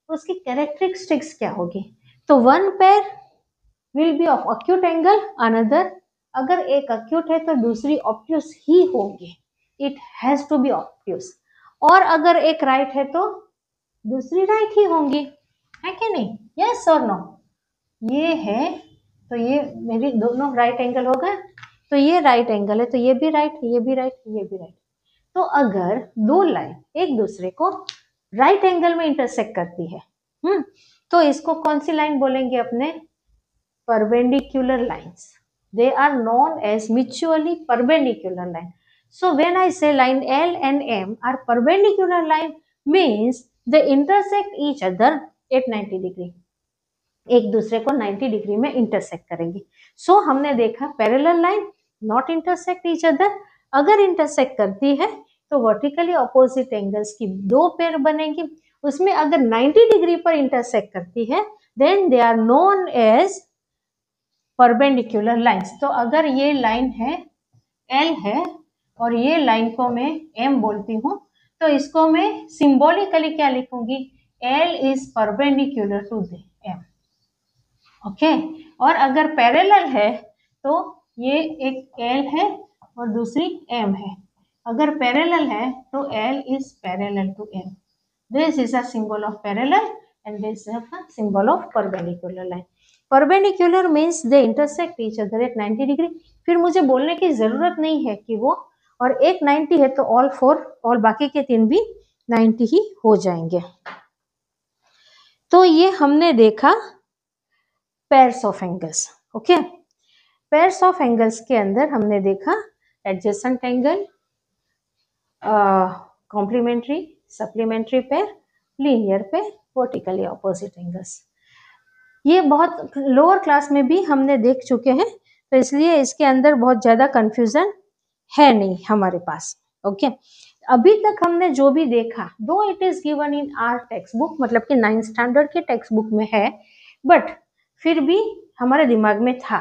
उसकी कैरेक्टरिस्टिक्स क्या होगी, तो one pair will be of acute angle, another, अगर एक अक्यूट है तो दूसरी ऑब्ट्यूस ही होगी, it has to be obtuse, और अगर एक राइट है तो दूसरी राइट ही होंगी, है कि नहीं? Yes or no? ये है तो ये मेरी दोनों राइट एंगल हो गए, तो ये राइट एंगल है तो ये भी राइट, ये भी राइट, ये भी राइट। तो अगर दो लाइन एक दूसरे को राइट एंगल में इंटरसेक्ट करती है, तो इसको कौन सी लाइन बोलेंगे अपने? Perpendicular lines. They are known as mutually perpendicular line. So when I say line L and M are perpendicular line, means they intersect each other at 90 degree. एक दूसरे को 90 डिग्री में इंटरसेक्ट करेंगी। सो हमने देखा parallel line not intersect each other, अगर इंटरसेक्ट करती है तो वर्टिकली ऑपोजिट एंगल्स की दो पेयर बनेंगी, उसमें अगर 90 डिग्री पर इंटरसेक्ट करती है then they are known as perpendicular lines. तो अगर ये लाइन है L है और ये लाइन को मैं M बोलती हूँ, तो इसको मैं सिंबॉलिकली क्या लिखूंगी? L is perpendicular to the M। Okay, और अगर पैरेलल है तो ये एक L है और दूसरी M है, अगर पैरेलल है तो L is parallel to M। This is a symbol of parallel and this is a symbol of perpendicular line. Perpendicular means they intersect each other at 90 degree. फिर मुझे बोलने की जरूरत नहीं है कि वो, और एक 90 है तो ऑल 4 और बाकी के 3 भी 90 ही हो जाएंगे। तो ये हमने देखा pairs of angles. Okay, pairs of angles के अंदर हमने देखा adjacent angle, complementary, supplementary pair, linear pair, vertically opposite angles. ये बहुत लोअर क्लास में भी हमने देख चुके हैं, तो इसलिए इसके अंदर बहुत ज्यादा कंफ्यूजन है नहीं हमारे पास। ओके, अभी तक हमने जो भी देखा, though it is given in our text book, मतलब कि 9th स्टैंडर्ड के टेक्स्ट बुक में है, बट फिर भी हमारे दिमाग में था।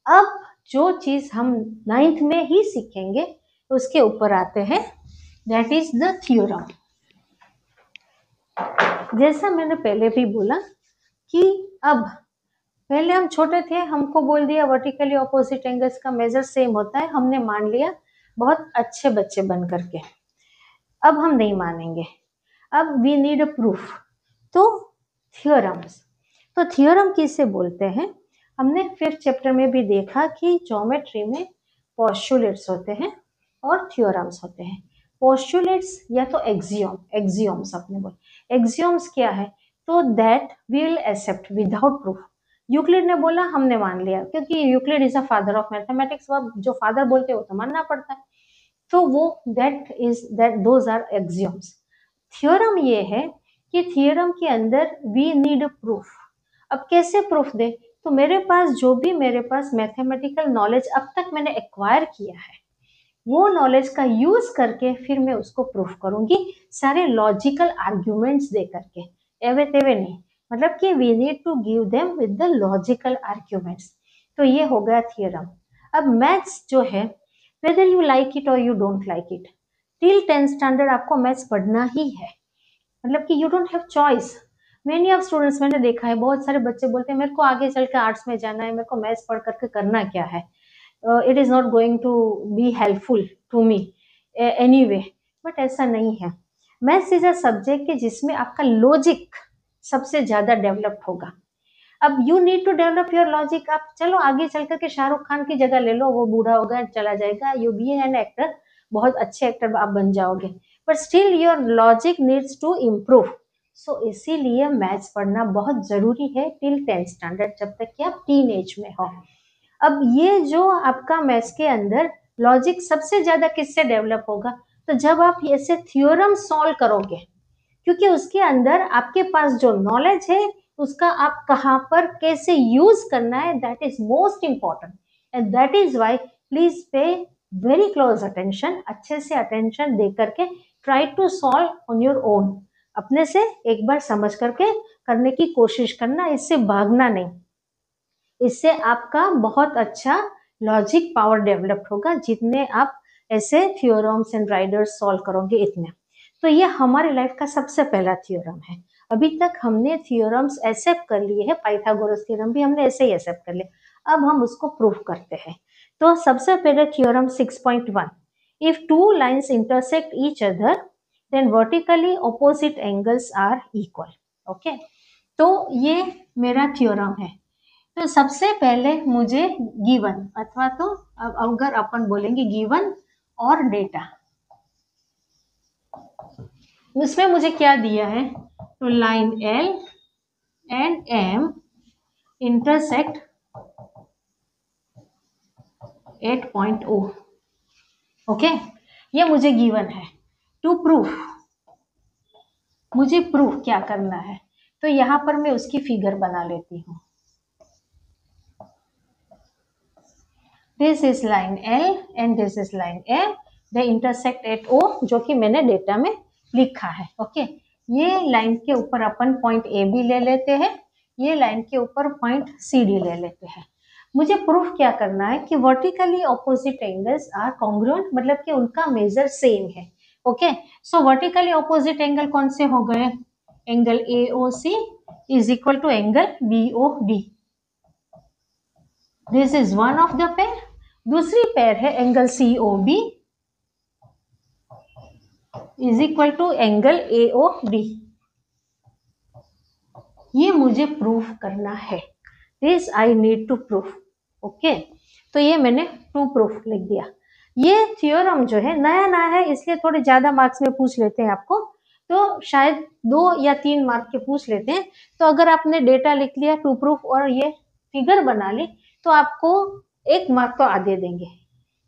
अब जो चीज हम 9th में ही सीखेंगे उसके ऊपर आते हैं, दैट इज द थ्योरम। जैसा मैंने पहले भी बोला कि अब पहले हम छोटे थे, हमको बोल दिया वर्टिकली ऑपोजिट एंगल्स का मेजर सेम होता है, हमने मान लिया बहुत अच्छे बच्चे बन करके। अब हम नहीं मानेंगे। अब वी नीड अ प्रूफ, तो थ्योरम्स। तो थ्योरम किसे बोलते हैं? हमने 5th चैप्टर में भी देखा कि ज्योमेट्री में पोस्टुलेट्स होते हैं और थ्योरम्स होते हैं। पोस्टुलेट्स या तो एक्सियोम्स अपने बोले। एक्सियोम्स क्या है? तो that we will accept without proof. Euclid ने बोला, हमने मान लिया, क्योंकि Euclid is a father of mathematics. वो जो फादर बोलते हैं वो तो मानना पड़ता है। तो वो दैट दोज आर एक्सियोम्स। थ्योरम ये है कि थ्योरम के अंदर वी नीड प्रूफ। अब कैसे प्रूफ दे? तो मेरे पास जो भी मेरे पास मैथमेटिकल नॉलेज अब तक मैंने एक्वायर किया है, वो नॉलेज का यूज करके फिर मैं उसको प्रूफ करूंगी, सारे लॉजिकल आर्ग्यूमेंट्स दे करके, एवे तेवे नहीं। मतलब कि we need to give them with the logical arguments. तो ये हो गया थियरम। अब मैथ्स जो है, whether you like it or you don't like it, till 10th standard आपको मैथ्स पढ़ना ही है। मतलब कि you don't have choice. Many of students, मैंने देखा है बहुत सारे बच्चे बोलते हैं मेरे को आगे चल के आर्ट्स में जाना है, मेरे को मैथ्स पढ़ करके करना क्या है, it is not going to be helpful to me anyway. But ऐसा नहीं है। मैथ्स इज अ सब्जेक्ट कि जिसमें आपका लॉजिक सबसे ज्यादा डेवलप होगा। अब you need to develop your logic. आप चलो आगे चल करके शाहरुख खान की जगह ले लो, वो बूढ़ा होगा चला जाएगा, यू बी एन एक्टर, बहुत अच्छे एक्टर आप बन जाओगे, but still your logic needs to improve. So इसीलिए मैथ्स पढ़ना बहुत जरूरी है टिल 10th स्टैंडर्ड, जब तक कि आप टीन एज में हो। अब ये जो आपका मैथ्स के अंदर लॉजिक सबसे ज्यादा किससे डेवलप होगा? तो जब आप ऐसे थ्योरम सॉल्व करोगे, क्योंकि उसके अंदर आपके पास जो नॉलेज है उसका आप कहाँ पर कैसे यूज करना है, that is most important. And that is why please pay very close attention, अच्छे से अटेंशन दे करके try to solve on your own. अपने से एक बार समझ करके करने की कोशिश करना, इससे भागना नहीं। इससे आपका बहुत अच्छा लॉजिक पावर डेवलप होगा, जितने आप ऐसे थ्योरम्स एंड राइडर्स सॉल्व करोगे इतने। तो ये हमारी लाइफ का सबसे पहला थ्योरम है। अभी तक हमने थ्योरम्स एक्सेप्ट कर लिए हैं, पाइथागोरस थ्योरम भी हमने ऐसे ही एक्सेप्ट कर लिया। अब हम उसको प्रूफ करते हैं। तो सबसे पहले theorem 6.1, if two lines intersect each other then vertically opposite angles are equal. Okay, तो ये मेरा थ्योरम है। तो सबसे पहले मुझे गिवन, अथवा तो अगर अपन बोलेंगे गिवन और डेटा, उसमें मुझे क्या दिया है? तो line L and M intersect at point O। Okay, ये मुझे गिवन है। टू प्रूफ, मुझे प्रूफ क्या करना है? तो यहां पर मैं उसकी फिगर बना लेती हूँ। This is line L and this is line M, the intersect at O, जो कि मैंने डेटा में लिखा है। ओके, ये लाइन के ऊपर अपन पॉइंट A भी ले लेते हैं, ये लाइन के ऊपर पॉइंट C D ले लेते हैं। मुझे प्रूफ क्या करना है कि vertically opposite angles are congruent, मतलब कि उनका मेजर सेम है। Okay, so vertically opposite angle कौन से हो गए? Angle AOC is equal to angle BOD। This is one of the pair. दूसरी पेयर है angle COB is equal to angle AOD। ये मुझे प्रूफ करना है, this I need to proof. Okay, तो ये मैंने टू प्रूफ लिख दिया। ये थ्योरम जो है नया नया है, इसलिए थोड़े ज्यादा मार्क्स में पूछ लेते हैं आपको, तो शायद 2 या 3 मार्क के पूछ लेते हैं। तो अगर आपने डेटा लिख लिया टू प्रूफ और ये फिगर बना ली, तो आपको 1 मार्क तो आधे देंगे,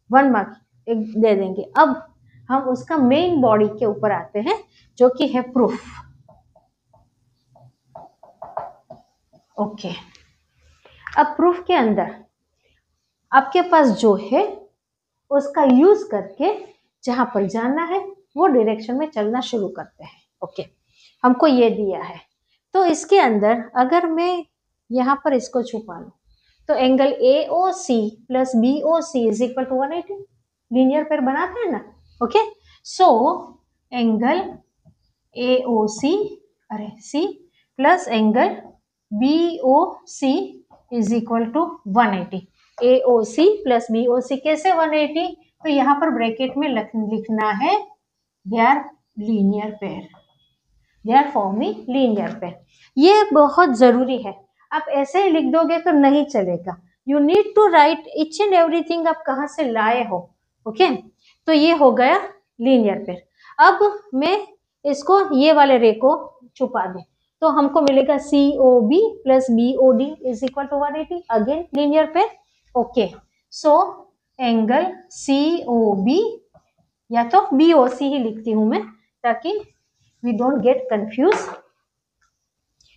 1 मार्क एक दे देंगे। अब हम उसका मेन बॉडी के ऊपर आते हैं, जो कि है प्रूफ। ओके, अब प्रूफ के अंदर आपके पास जो है उसका यूज करके जहां पर जाना है वो डायरेक्शन में चलना शुरू करते हैं। ओके, हमको ये दिया है, तो इसके अंदर अगर मैं यहाँ पर इसको छुपा लूं, तो angle AOC plus BOC is equal to 180। Linear pair बनाते हैं ना। Okay, so angle AOC C plus angle BOC is equal to 180। AOC plus BOC कैसे 180? तो यहाँ पर ब्रैकेट में लिखना है they are linear pair. They are forming linear pair. ये बहुत जरूरी है, आप ऐसे ही लिख दोगे तो नहीं चलेगा। You need to write each and everything आप कहाँ से लाए हो। ओके, तो ये हो गया लीनियर पेयर। अब मैं इसको ये वाले रे को छुपा दूं तो हमको मिलेगा COB plus BOD is equal to 180, again linear pair. Okay, so angle COB या तो BOC ही लिखती हूं मैं ताकि we don't get confuse.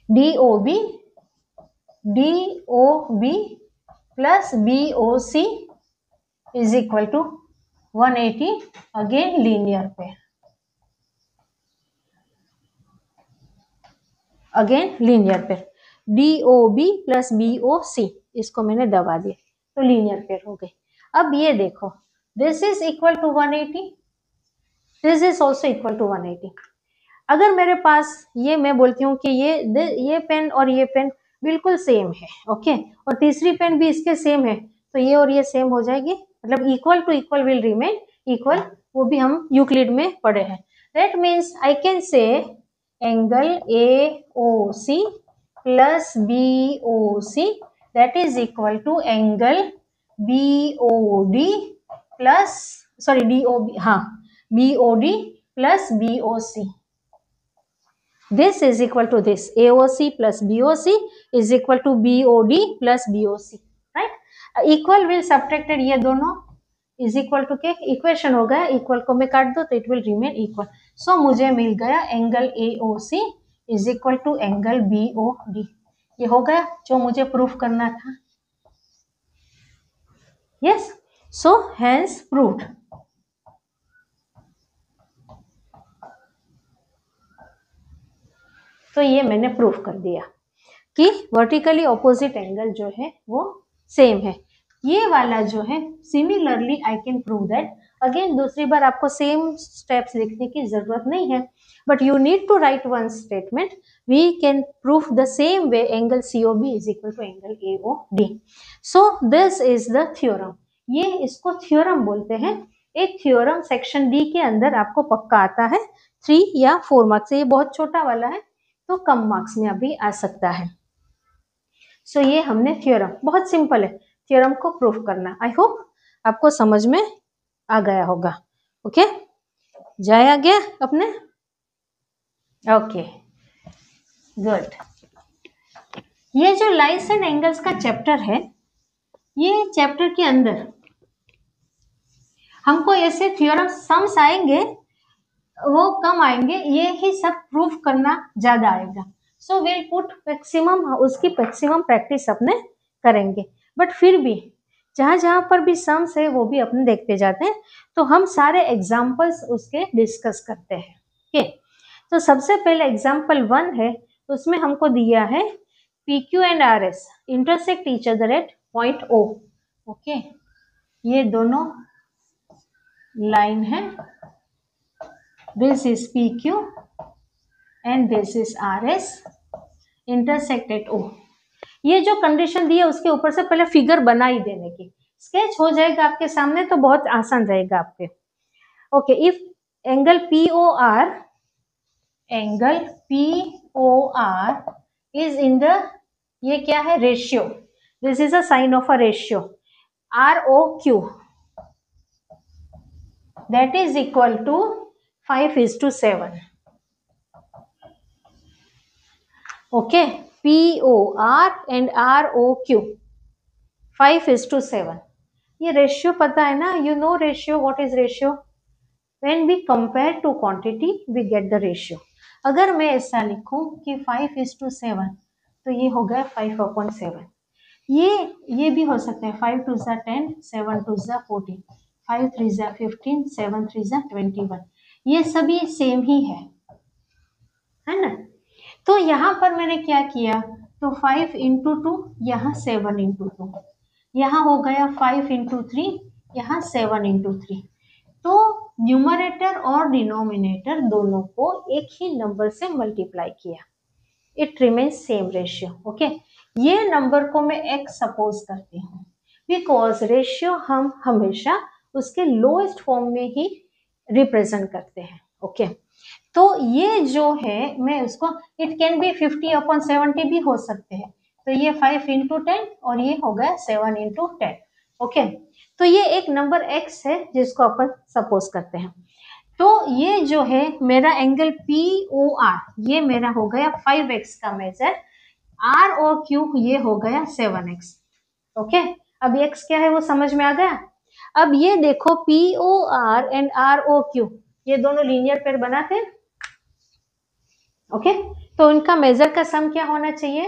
DOB plus BOC is equal to 180, again linear pair, again linear pair. DOB plus BOC इसको मैंने दबा दिया तो लीनियर पेयर हो गई। अब ये देखो, this is equal to 180, this is also equal to 180। अगर मेरे पास ये मैं बोलती हूँ कि ये पेन और ये पेन बिल्कुल सेम है, ओके, और तीसरी पेन भी इसके सेम है, तो ये और ये सेम हो जाएगी, मतलब equal to equal will remain equal, वो भी हम यूक्लिड में पढ़े हैं। That means I can say angle AOC plus BOC that is equal to angle BOD plus sorry DOB, हाँ, BOD plus BOC. This is equal to this, AOC plus BOC is equal to BOD plus BOC, right? Equal will subtracted, ये दोनों is equal to के इक्वेशन हो गया, इक्वल को मैं काट दो तो इट विल रिमेन इक्वल। सो मुझे मिल गया angle AOC is equal to angle BOD। ये हो गया जो मुझे प्रूफ करना था। Yes, so hence proved. तो ये मैंने प्रूफ कर दिया कि वर्टिकली ऑपोजिट एंगल जो है वो सेम है। ये वाला जो है similarly I can prove that. Again दूसरी बार आपको सेम स्टेप्स लिखने की जरूरत नहीं है, but you need to write one statement. We can prove the same way angle COB is equal to angle AOD. So this is the theorem. ये इसको थ्योरम बोलते हैं। एक थ्योरम सेक्शन डी के अंदर आपको पक्का आता है 3 या 4 मार्क्स से, ये बहुत छोटा वाला है तो कम मार्क्स में अभी आ सकता है। सो ये हमने थ्योरम, बहुत सिंपल है थ्योरम को प्रूफ करना। आई होप आपको समझ में आ गया होगा। ओके, जाया गया अपने। Okay, good. ये जो लाइन्स एंड एंगल्स का चैप्टर है, ये चैप्टर के अंदर हमको ऐसे थ्योरम सम्स आएंगे, वो कम आएंगे, ये ही सब प्रूफ करना ज्यादा आएगा। सो विल पुट मैक्सिमम, उसकी मैक्सिमम प्रैक्टिस अपने करेंगे। बट फिर भी जहाँ जहाँ पर भी सम्स है वो भी अपने देखते जाते हैं, तो हम सारे एग्जाम्पल्स उसके डिस्कस करते हैं। ओके, तो सबसे पहले एग्जाम्पल 1 है, उसमें हमको दिया है PQ and RS intersect each other eight point O। Okay, ये दोनों लाइन है, this is PQ and this is RS intersect at O। ये जो कंडीशन दी है उसके ऊपर से पहले फिगर बना ही देने की, स्केच हो जाएगा आपके सामने तो बहुत आसान रहेगा आपके। Okay, if angle POR is in the, ये क्या है, ratio, this is a sign of a ratio ROQ, that is equal to 5:7. Okay, POR and ROQ 5:7। ये रेशियो पता है ना, you know ratio, what is ratio? When we compare to quantity we get the ratio। अगर मैं ऐसा लिखूं कि 5:7 तो ये हो गया 5/7। ये भी हो सकता है 5 2 10, 7 2 14, 5 3 15, 7 3 21, ये सभी सेम ही है ना। तो यहाँ पर मैंने क्या किया, तो 5 × 2, यहाँ 7 × 2, यहाँ हो गया 5 × 3, यहाँ 7 × 3। तो न्यूमरेटर और डिनोमिनेटर दोनों को एक ही नंबर से मल्टीप्लाई किया, it remains same ratio. Okay, ये नंबर को मैं x सपोज करती हूँ, बिकॉज रेशियो हम हमेशा उसके लोएस्ट फॉर्म में ही रिप्रेजेंट करते हैं। ओके, तो ये जो है मैं उसको, इट कैन बी 50/70 भी हो सकते हैं। तो ये 5 × 10 और ये हो गया 7 × 10। ओके, तो ये एक नंबर x है जिसको अपन सपोज करते हैं। तो ये जो है मेरा एंगल POR, ये मेरा हो गया 5x का मेजर, ROQ ये हो गया 7x। ओके, अब x क्या है वो समझ में आ गया। अब ये देखो POR एंड ROQ ये दोनों लीनियर पेयर बनाते हैं। ओके, तो इनका मेजर का सम क्या होना चाहिए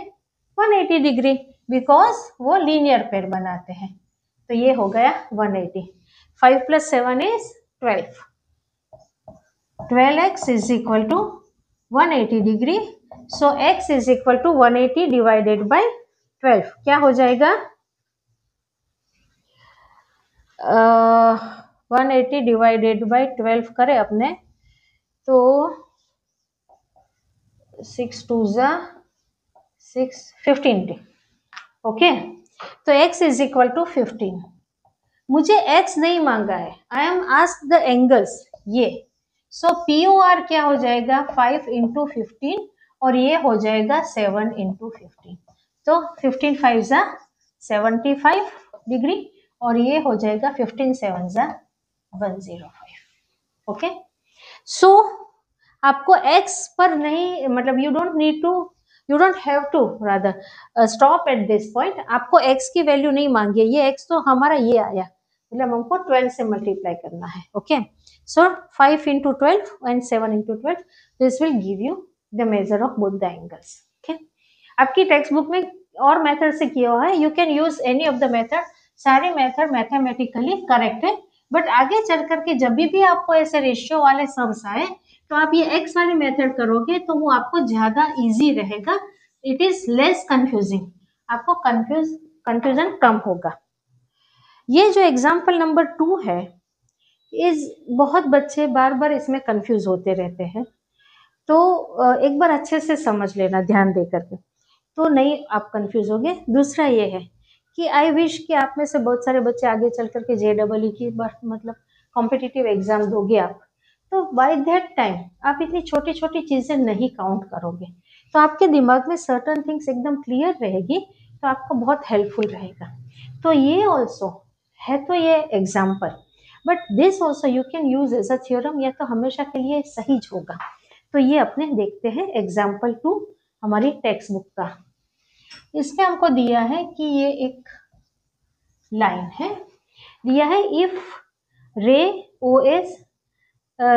180 डिग्री, बिकॉज वो लीनियर पेयर बनाते हैं। तो ये हो गया 180। 5 + 7 = 12। 12x is equal to 180 degree. So x is equal to 180 divided by 12 क्या हो जाएगा 180 डिवाइडेड बाय 12 करें अपने तो 6 2 6 15। ओके, तो x is equal to 15। मुझे x नहीं मांगा है, I am asked the angles ये। सो POR क्या हो जाएगा 5 × 15 और ये हो जाएगा 7 × 15। तो 15 5 75 डिग्री और ये हो जाएगा 15 7 105। ओके, सो आपको x पर नहीं, मतलब you don't have to rather stop at this point. आपको x की वैल्यू नहीं मांगी है, ये x तो हमारा ये आया, मतलब हमको 12 से मल्टीप्लाई करना है। Okay, so 5 × 12 and 7 × 12 this will give you the measure of both the angles. Okay, आपकी टेक्स्ट बुक में और मेथड से किया हुआ है, you can use any of the method. सारे मेथड मैथमेटिकली करेक्ट है, बट आगे चल करके जब भी आपको ऐसे रेशियो वाले सम्स आए तो आप ये x वाले मेथड करोगे तो वो आपको ज्यादा इजी रहेगा। इट इज लेस कंफ्यूजिंग, आपको कंफ्यूजन कम होगा। ये जो एग्जाम्पल नंबर 2 है, इस बहुत बच्चे बार बार इसमें कंफ्यूज होते रहते हैं, तो एक बार अच्छे से समझ लेना ध्यान दे करके, तो नहीं आप कंफ्यूज होगे। दूसरा ये है कि आई विश कि आप में से बहुत सारे बच्चे आगे चल करके JEE की मतलब कॉम्पिटिटिव एग्जाम दोगे आप, तो बाय दैट टाइम आप इतनी छोटी छोटी चीजें नहीं काउंट करोगे, तो आपके दिमाग में सर्टन थिंग्स एकदम क्लियर रहेगी, तो आपको बहुत हेल्पफुल रहेगा। तो ये ऑल्सो है, तो ये example, but this also you can use as a theorem, या तो हमेशा के लिए सही होगा। तो ये अपने देखते हैं एग्जाम्पल 2 हमारी टेक्स्ट बुक का। इसमें हमको दिया है कि ये एक लाइन है, दिया है इफ रे OS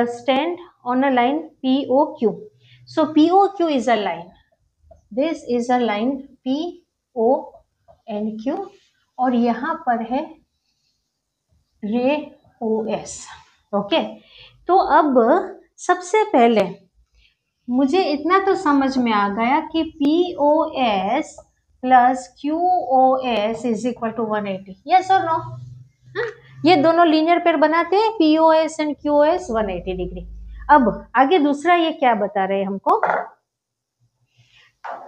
stand on a line POQ. So POQ is a line. This is a line PO and Q और यहाँ पर है रे OS। ओके, तो अब सबसे पहले मुझे इतना तो समझ में आ गया कि POS + QOS is equal to 180। Yes or no? ये दोनों लीनियर पेयर बनाते हैं, POS एंड QOS 180 डिग्री। अब आगे दूसरा ये क्या बता रहे हैं हमको,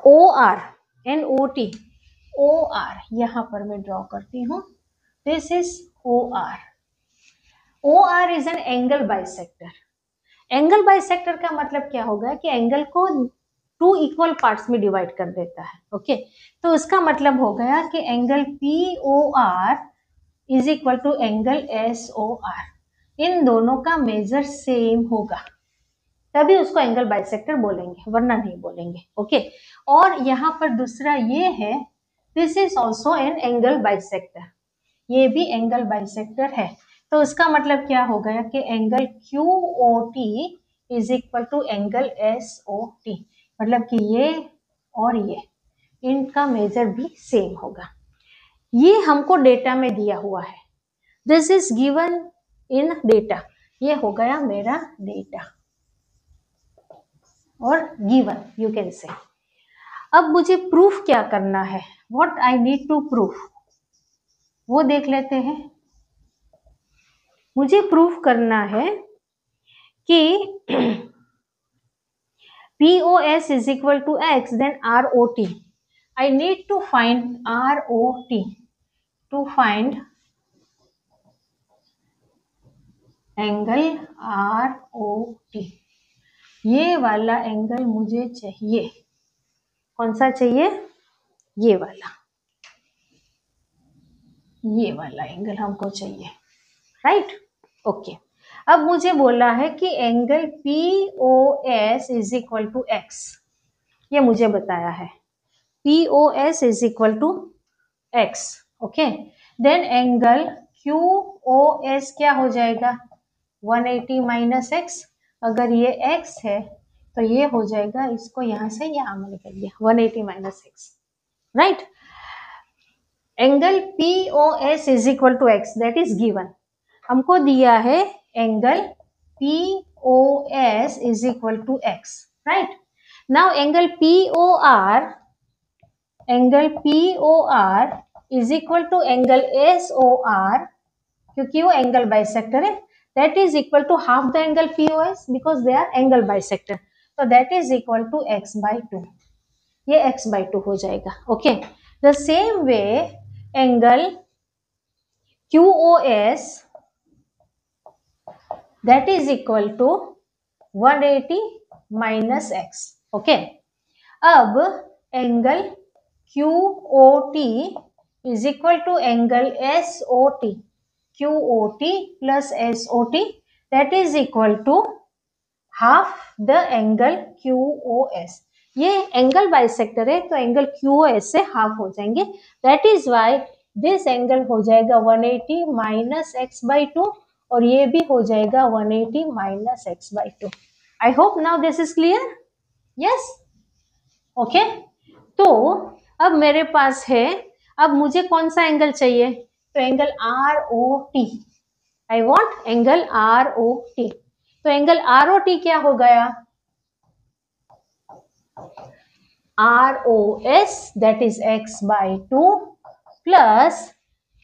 OR एंड OT। OR यहां पर मैं ड्रॉ करती हूं, this is OR। OR is an angle bisector. Angle bisector का मतलब क्या होगा कि एंगल को 2 इक्वल पार्ट्स में डिवाइड कर देता है। ओके, तो उसका मतलब हो गया कि angle POR is equal to angle SOR। इन दोनों का मेजर सेम होगा, तभी उसको एंगल बाइसेक्टर बोलेंगे, वरना नहीं बोलेंगे। ओके, और यहाँ पर दूसरा ये है, this is also an angle bisector, ये भी एंगल बाइसेक्टर है। तो उसका मतलब क्या हो गया कि angle QOT is equal to angle SOT, मतलब कि ये और ये इनका मेजर भी सेम होगा। ये हमको डेटा में दिया हुआ है, this is given in data, ये हो गया मेरा डेटा और गिवन यू कैन से। अब मुझे प्रूफ क्या करना है, what I need to proof, वो देख लेते हैं। मुझे प्रूफ करना है कि POS is equal to X, then ROT. I need to find ROT. To find angle ROT. ये वाला एंगल मुझे चाहिए। कौन सा चाहिए? ये वाला एंगल हमको चाहिए, राइट? ओके। अब मुझे बोला है कि angle POS is equal to x, ये मुझे बताया है। POS is equal to x, okay. Then angle QOS क्या हो जाएगा? 180 माइनस एक्स। अगर ये x है तो ये हो जाएगा, इसको यहां से यहां मैंने कर दिया 180 minus X, right? Angle POS is equal to X, that is given. हमको दिया है angle POS is equal to X, right? Now angle POR is equal to angle SOR, क्योंकि वो एंगल बाइसेक्टर है, that is equal to half the angle POS because they are angle bisector, तो that is equal to x/2, ये x/2 हो जाएगा, okay. The same way angle QOS that is equal to 180 minus X, okay. अब angle QOT is equal to angle SOT, QOT plus SOT that is equal to half the angle QOS। ये एंगल बाइसेक्टर है तो एंगल QOS से हाफ हो जाएंगे, that is why this angle हो जाएगा 180 माइनस x/2 और ये भी हो जाएगा 180 minus x/2। I hope now this is clear, yes, okay. तो अब मेरे पास है, अब मुझे कौन सा एंगल चाहिए? तो angle ROT, I want angle ROT। तो एंगल ROT क्या हो गया? ROS that is x/2 plus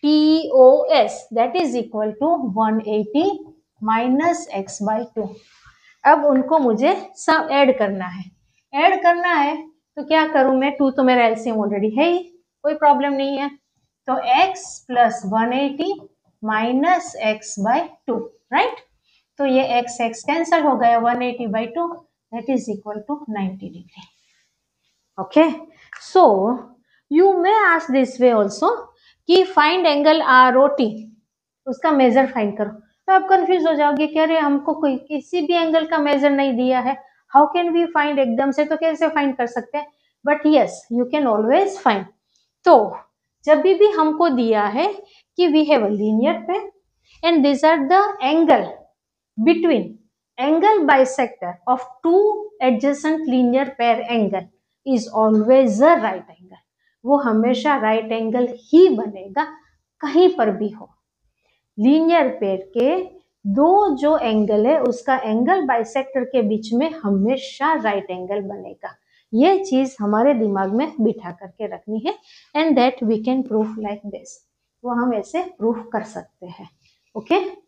POS that is equal to 180 minus x/2। अब उनको मुझे सब ऐड करना है, तो क्या करूं मैं? 2 तो मेरा एलसीएम ऑलरेडी है ही, कोई प्रॉब्लम नहीं है। तो x plus 180 minus x/2, right? तो ये x कैंसल हो गया, 180/2 that is equal to 90 degree, okay. So you may ask this way also कि फाइंड एंगल ROT, उसका मेजर फाइंड करो। तो आप कंफ्यूज हो जाओगे कि अरे हमको कोई किसी भी एंगल का मेजर नहीं दिया है, हाउ कैन वी फाइंड? एकदम से तो कैसे फाइंड कर सकते हैं? But yes, you can always find. तो जब भी हमको दिया है कि we have a linear pair and this are the angle between angle bisector of two adjacent linear pair angle is always a right angle, वो हमेशा राइट एंगल ही बनेगा कहीं पर भी हो। लीनियर पेयर के दो जो एंगल है उसका एंगल बाइसेक्टर के बीच में हमेशा राइट एंगल बनेगा, ये चीज हमारे दिमाग में बिठा करके रखनी है। And that we can proof like this, वो हम ऐसे प्रूफ कर सकते हैं, ओके।